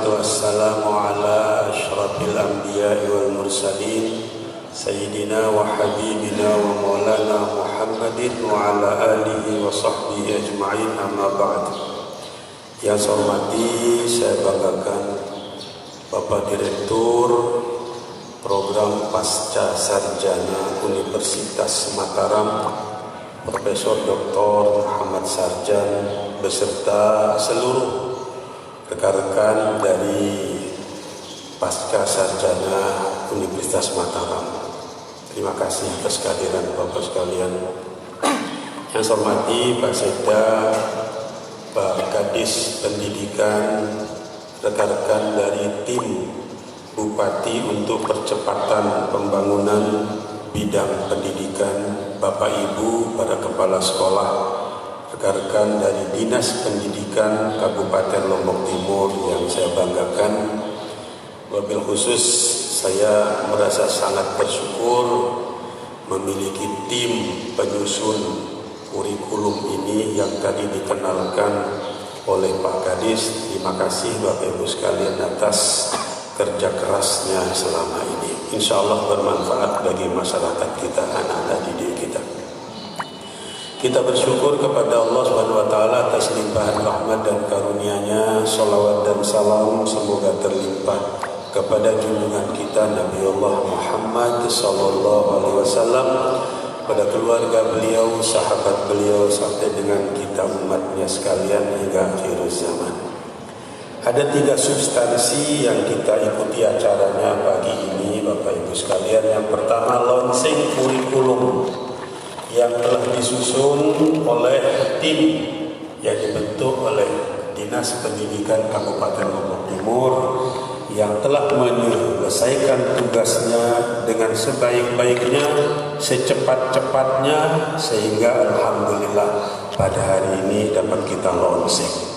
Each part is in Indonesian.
wassalatu wassalamu ala asyrafil anbiya'i wal mursalin Sayyidina wa habibina wa maulana Muhammadin wa ala alihi wa sahbihi ajma'in, amma ba'd. Yang saya hormati, saya banggakan Bapak Direktur Program Pasca Sarjana Universitas Mataram, Profesor Dr. Muhammad Sarjan beserta seluruh rekan-rekan dari Pasca Sarjana Universitas Mataram. Terima kasih atas kehadiran Bapak sekalian. Yang saya hormati Pak Sekda, Pak Kadis Pendidikan, rekan-rekan dari tim Bupati untuk percepatan pembangunan bidang pendidikan, Bapak Ibu, para kepala sekolah, rekan-rekan dari Dinas Pendidikan Kabupaten Lombok Timur yang saya banggakan. Wabil khusus saya merasa sangat bersyukur memiliki tim penyusun kurikulum ini yang tadi dikenalkan oleh Pak Kadis. Terima kasih Bapak Ibu sekalian atas kerja kerasnya selama ini. Insya Allah bermanfaat bagi masyarakat kita, anak-anak didik kita. Kita bersyukur kepada Allah SWT atas limpahan rahmat dan karunia-Nya. Salawat dan salam semoga terlimpah kepada junjungan kita Nabi Allah Muhammad SAW, pada keluarga beliau, sahabat beliau, sampai dengan kita umatnya sekalian hingga akhir zaman. Ada 3 substansi yang kita ikuti acaranya pagi ini Bapak Ibu sekalian. Yang pertama, launching kurikulum yang telah disusun oleh tim yang dibentuk oleh Dinas Pendidikan Kabupaten Lombok Timur, yang telah menyelesaikan tugasnya dengan sebaik-baiknya, secepat-cepatnya, sehingga alhamdulillah pada hari ini dapat kita launching.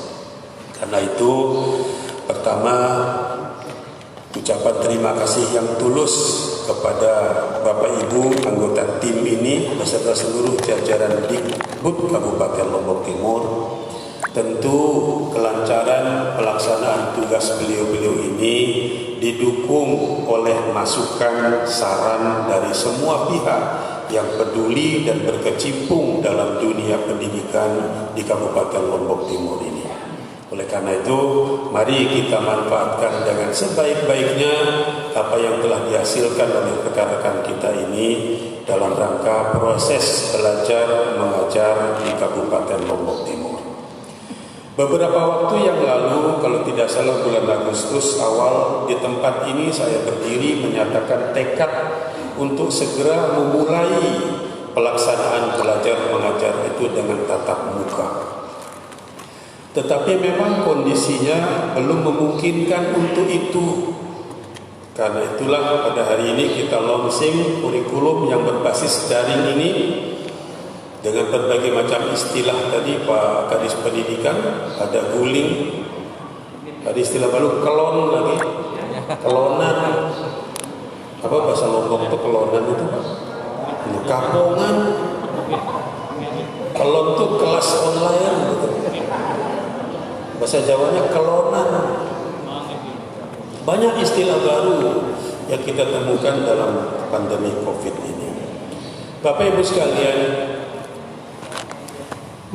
Karena itu, pertama, ucapan terima kasih yang tulus kepada Bapak Ibu anggota tim ini beserta seluruh jajaran Dikbud Kabupaten Lombok Timur. Tentu kelancaran pelaksanaan tugas beliau-beliau ini didukung oleh masukan saran dari semua pihak yang peduli dan berkecimpung dalam dunia pendidikan di Kabupaten Lombok Timur ini. Oleh karena itu, mari kita manfaatkan dengan sebaik-baiknya apa yang telah dihasilkan oleh rekan-rekan kita ini dalam rangka proses belajar mengajar di Kabupaten Lombok Timur. Beberapa waktu yang lalu, kalau tidak salah bulan Agustus awal, di tempat ini saya berdiri menyatakan tekad untuk segera memulai pelaksanaan belajar mengajar itu dengan tatap muka. Tetapi memang kondisinya belum memungkinkan untuk itu. Karena itulah pada hari ini kita launching kurikulum yang berbasis daring ini dengan berbagai macam istilah. Tadi Pak Kadis Pendidikan ada guling, ada istilah baru kelon lagi, kelonan. Apa bahasa Lombok itu kelonan itu Pak? Kapongan. Kelon itu kelas online gitu. Bahasa Jawanya kelonan. Banyak istilah baru yang kita temukan dalam pandemi COVID ini. Bapak Ibu sekalian,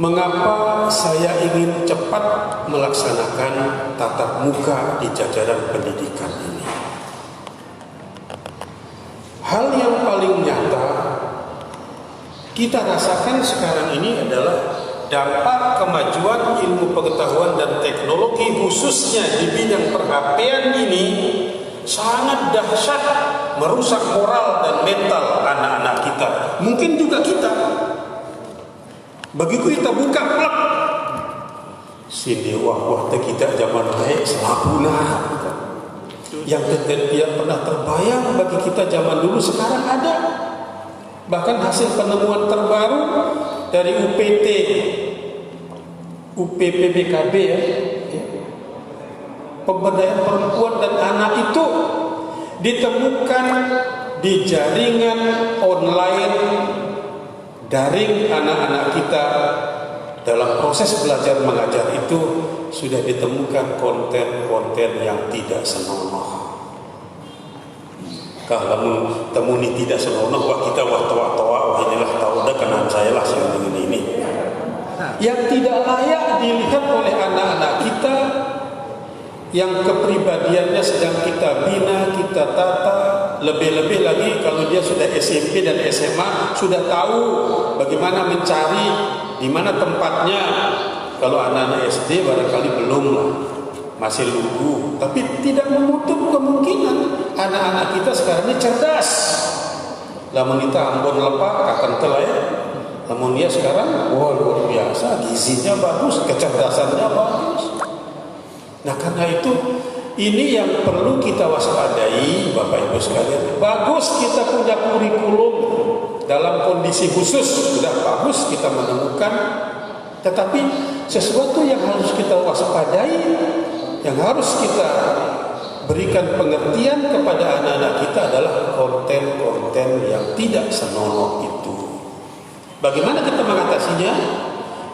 mengapa saya ingin cepat melaksanakan tatap muka di jajaran pendidikan ini? Hal yang paling nyata kita rasakan sekarang ini adalah dampak kemajuan ilmu pengetahuan dan teknologi khususnya di bidang per-HP-an ini sangat dahsyat, merusak moral dan mental anak-anak kita. Mungkin juga kita. Begitu kita buka plak, sini wah kita zaman baik selapuna yang tidak pernah terbayang bagi kita zaman dulu sekarang ada. Bahkan hasil penemuan terbaru dari UPPBKB ya, pemberdayaan perempuan dan anak itu ditemukan di jaringan online daring anak-anak kita dalam proses belajar mengajar itu sudah ditemukan konten-konten yang tidak senonoh. Kalau temuni tidak senonoh, wah kita wah inilah tahu dah kenaan saya lah dengan ini. Yang tidak layak dilihat oleh anak-anak kita, yang kepribadiannya sedang kita bina, kita tata. Lebih-lebih lagi kalau dia sudah SMP dan SMA, sudah tahu bagaimana mencari di mana tempatnya. Kalau anak-anak SD barangkali belum lah, masih lugu. Tapi tidak menutup kemungkinan anak-anak kita sekarang ini cerdas. Lamun kita Ambon lepak akan telai. Namun dia sekarang luar biasa, gizinya bagus, kecerdasannya bagus. Nah karena itu ini yang perlu kita waspadai, Bapak Ibu sekalian. Bagus kita punya kurikulum dalam kondisi khusus, sudah bagus kita menemukan. Tetapi sesuatu yang harus kita waspadai, yang harus kita berikan pengertian kepada anak-anak kita adalah konten-konten yang tidak senonoh itu. Bagaimana kita mengatasinya?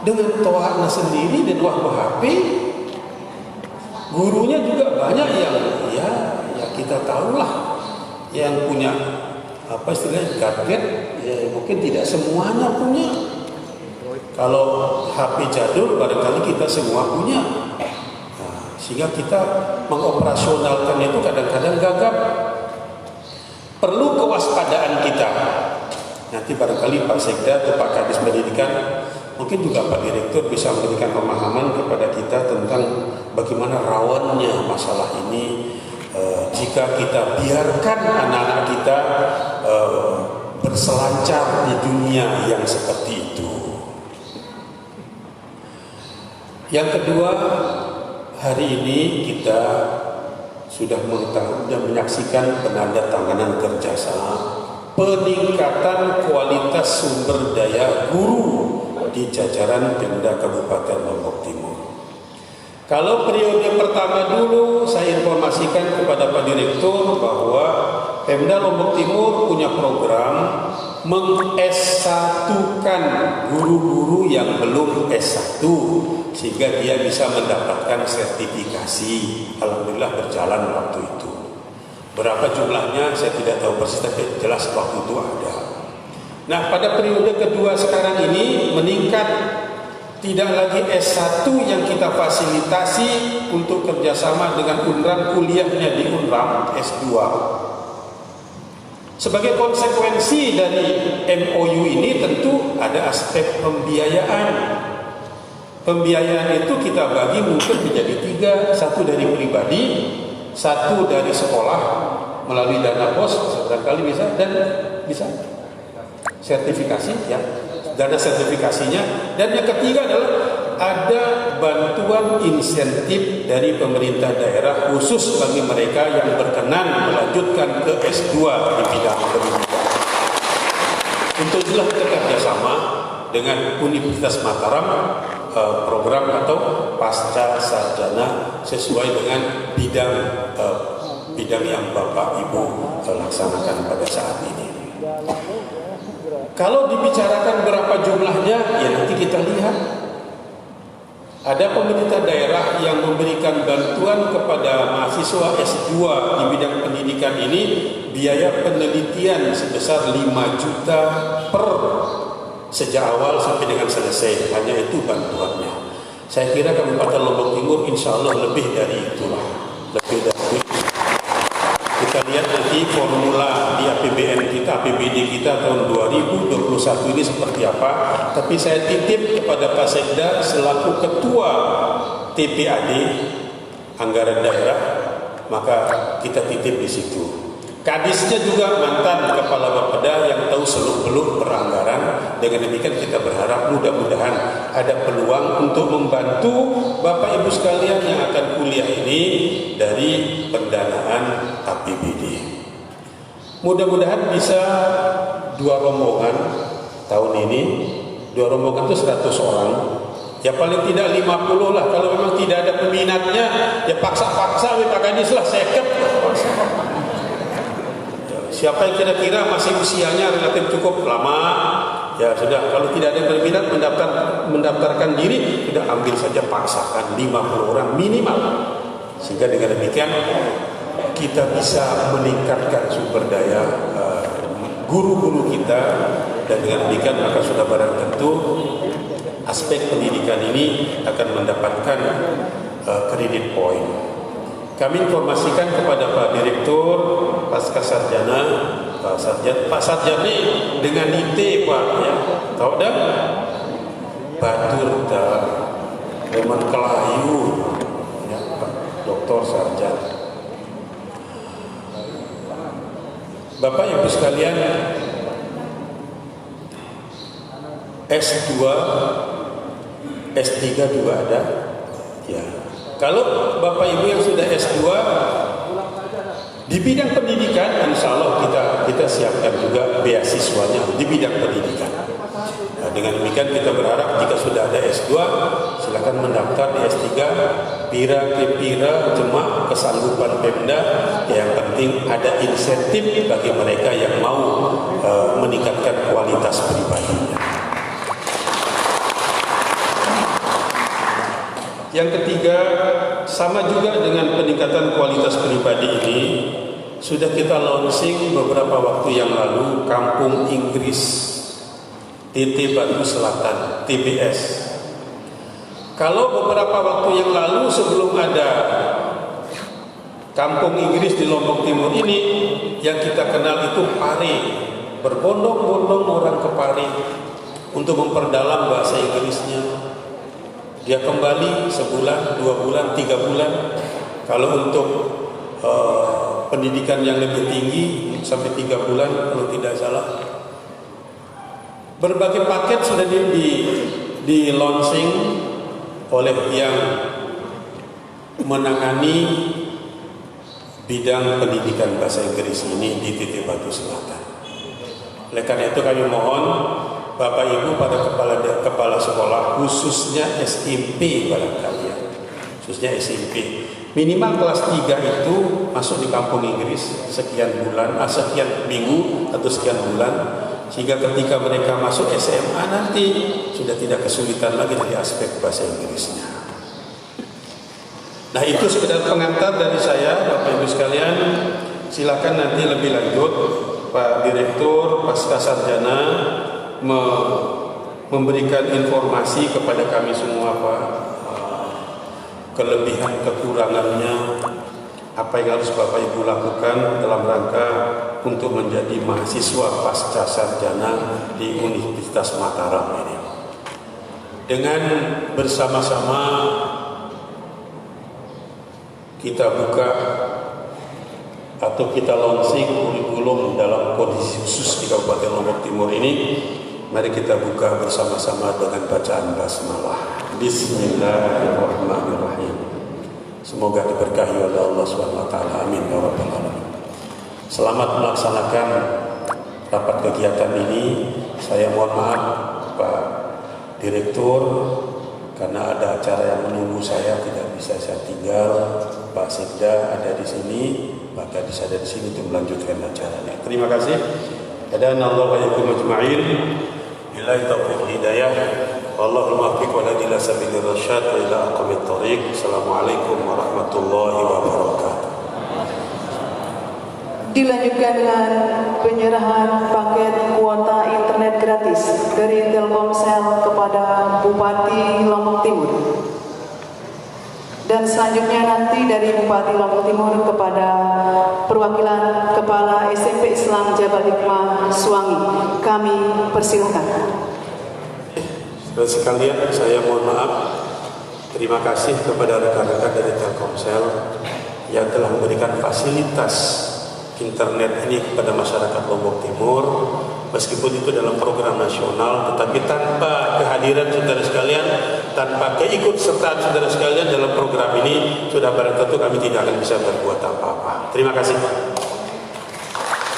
Dengan toa'na sendiri dan wahbu HP. Gurunya juga banyak yang ya kita tahulah yang punya apa istilahnya gadget, ya mungkin tidak semuanya punya. Kalau HP jadul barangkali kita semua punya. Nah, sehingga kita mengoperasionalkan itu kadang-kadang gagap. Perlu kewaspadaan kita. Nanti barangkali Pak Sekda atau Pak Kadis Pendidikan, mungkin juga Pak Direktur bisa memberikan pemahaman kepada kita tentang bagaimana rawannya masalah ini jika kita biarkan anak-anak kita berselancar di dunia yang seperti itu. Yang kedua, hari ini kita sudah mengetahui dan menyaksikan penandatanganan kerjasama peningkatan kualitas sumber daya guru di jajaran Pemda Kabupaten Lombok Timur. Kalau periode pertama dulu saya informasikan kepada Pak Direktur bahwa Pemda Lombok Timur punya program meng-S1-kan guru-guru yang belum S1 sehingga dia bisa mendapatkan sertifikasi. Alhamdulillah berjalan waktu itu. Berapa jumlahnya saya tidak tahu persis, tapi jelas waktu itu ada. Nah pada periode kedua sekarang ini meningkat, tidak lagi S1 yang kita fasilitasi untuk kerjasama dengan UNRAM, kuliahnya di UNRAM S2. Sebagai konsekuensi dari MOU ini tentu ada aspek pembiayaan. Pembiayaan itu kita bagi mungkin menjadi 3, satu dari pribadi, satu dari sekolah melalui dana pos, barangkali bisa, dan bisa sertifikasi ya, dana sertifikasinya. Dan yang ketiga adalah ada bantuan insentif dari pemerintah daerah khusus bagi mereka yang berkenan melanjutkan ke S2 di bidang pendidikan. Untuk itulah kita kerjasama dengan Universitas Mataram, program atau pasca sarjana sesuai dengan bidang yang Bapak Ibu laksanakan pada saat ini. Kalau dibicarakan berapa jumlahnya, ya nanti kita lihat. Ada pemerintah daerah yang memberikan bantuan kepada mahasiswa S2 di bidang pendidikan ini, biaya penelitian sebesar 5 juta per sejak awal sampai dengan selesai. Hanya itu bantuannya. Saya kira Kabupaten Lombok Timur insya Allah lebih dari itulah. Lebih dari itu. Kita lihat nanti formula di APBN kita, APBD kita tahun 2021 ini seperti apa. Tapi saya titip kepada Pak Sekda selaku Ketua TPAD Anggaran Daerah, maka kita titip di situ. Kadisnya juga mantan Kepala Bapeda yang tahu seluk-beluk peranggaran. Dengan demikian kita berharap mudah-mudahan ada peluang untuk membantu Bapak Ibu sekalian yang akan kuliah ini dari pendanaan APBD. Mudah-mudahan bisa 2 rombongan tahun ini. 2 rombongan itu 100 orang. Ya paling tidak 50 lah. Kalau memang tidak ada peminatnya, ya paksa-paksa Pak Kadis lah, seket. Siapa yang kira-kira masih usianya relatif cukup lama, ya sudah, kalau tidak ada yang berminat mendaftarkan diri, sudah ambil saja, paksakan 50 orang minimal. Sehingga dengan demikian kita bisa meningkatkan sumber daya guru-guru kita, dan dengan demikian maka sudah barang tentu aspek pendidikan ini akan mendapatkan kredit point. Kami informasikan kepada Pak Direktur Pasca Sarjana, Pak Sarjana dengan IT Pak, ya, tahu dah, Batur dah, memang Kelayu, ya, Pak Doktor Sarjana. Bapak Ibu sekalian, S2, S3 juga ada, ya. Kalau Bapak Ibu yang sudah S2 di bidang pendidikan, insya Allah kita siapkan juga beasiswanya di bidang pendidikan. Nah, dengan demikian kita berharap jika sudah ada S2, silakan mendaftar di S3. Pira cuma kesanggupan Pemda, yang penting ada insentif bagi mereka yang mau meningkatkan kualitas pribadinya. Yang ketiga, sama juga dengan peningkatan kualitas pribadi ini, sudah kita launching beberapa waktu yang lalu Kampung Inggris TT Batu Selatan, TBS. Kalau beberapa waktu yang lalu sebelum ada Kampung Inggris di Lombok Timur ini, yang kita kenal itu Pare, berbondong-bondong orang ke Pare untuk memperdalam bahasa Inggrisnya. Dia kembali sebulan, 2 bulan, 3 bulan. Kalau untuk pendidikan yang lebih tinggi sampai 3 bulan kalau tidak salah. Berbagai paket sudah di launching oleh yang menangani bidang pendidikan bahasa Inggris ini di TT Batu Selatan. Oleh karena itu kami mohon Bapak Ibu pada kepala sekolah, khususnya SMP barangkali, khususnya SMP, minimal kelas 3 itu masuk di Kampung Inggris sekian bulan, sekian minggu atau sekian bulan, sehingga ketika mereka masuk SMA nanti sudah tidak kesulitan lagi dari aspek bahasa Inggrisnya. Nah, itu sekedar pengantar dari saya, Bapak Ibu sekalian. Silakan nanti lebih lanjut Pak Direktur Pasca Sarjana memberikan informasi kepada kami semua, Pak, kelebihan kekurangannya, apa yang harus Bapak Ibu lakukan dalam rangka untuk menjadi mahasiswa pasca sarjana di Universitas Mataram ini. Dengan bersama-sama kita buka atau kita launching kurikulum dalam kondisi khusus di Kabupaten Lombok Timur ini. Mari kita buka bersama-sama dengan bacaan basmalah. Bismillahirrahmanirrahim. Semoga diberkahi oleh Allah SWT. Amin ya rabbal alamin. Selamat melaksanakan rapat kegiatan ini. Saya mohon maaf Pak Direktur, karena ada acara yang menunggu saya, tidak bisa saya tinggal. Pak Sekda ada di sini, maka bisa ada di sini untuk melanjutkan acaranya. Terima kasih. Hadanallahu wa iyyakum ajma'in. Billahi taufiq hidayah. Wallahul muwaffiq wa la ila sabilir rasyad wa ila aqwamit thoriq. Assalamualaikum warahmatullahi wabarakatuh. Dilanjutkan dengan penyerahan paket kuota internet gratis dari Telkomsel kepada Bupati Lombok Timur. Dan selanjutnya nanti dari Bupati Lombok Timur kepada perwakilan Kepala SMP Islam Jabal Hikmah Suwangi. Kami persilakan. Saudara sekalian, saya mohon maaf. Terima kasih kepada rekan-rekan dari Telkomsel yang telah memberikan fasilitas internet ini kepada masyarakat Lombok Timur. Meskipun itu dalam program nasional, tetapi tanpa kehadiran saudara sekalian, tanpa keikutsertaan saudara sekalian dalam program ini, sudah barang tentu kami tidak akan bisa berbuat apa-apa. Terima kasih.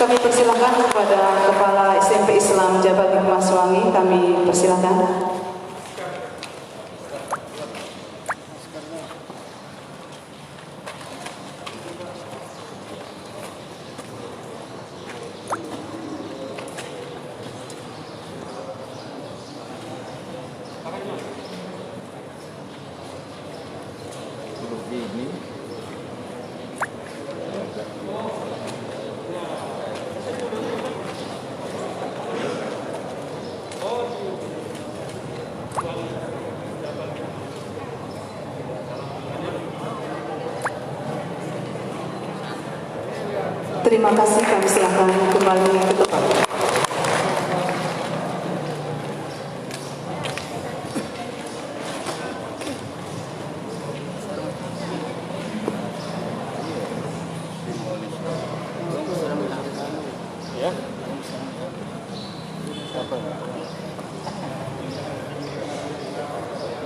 Kami persilakan kepada Kepala SMP Islam Jabal Hikmah Suwangi. Kami persilakan. Terima kasih, kami silakan kembali ke tempat. Ya.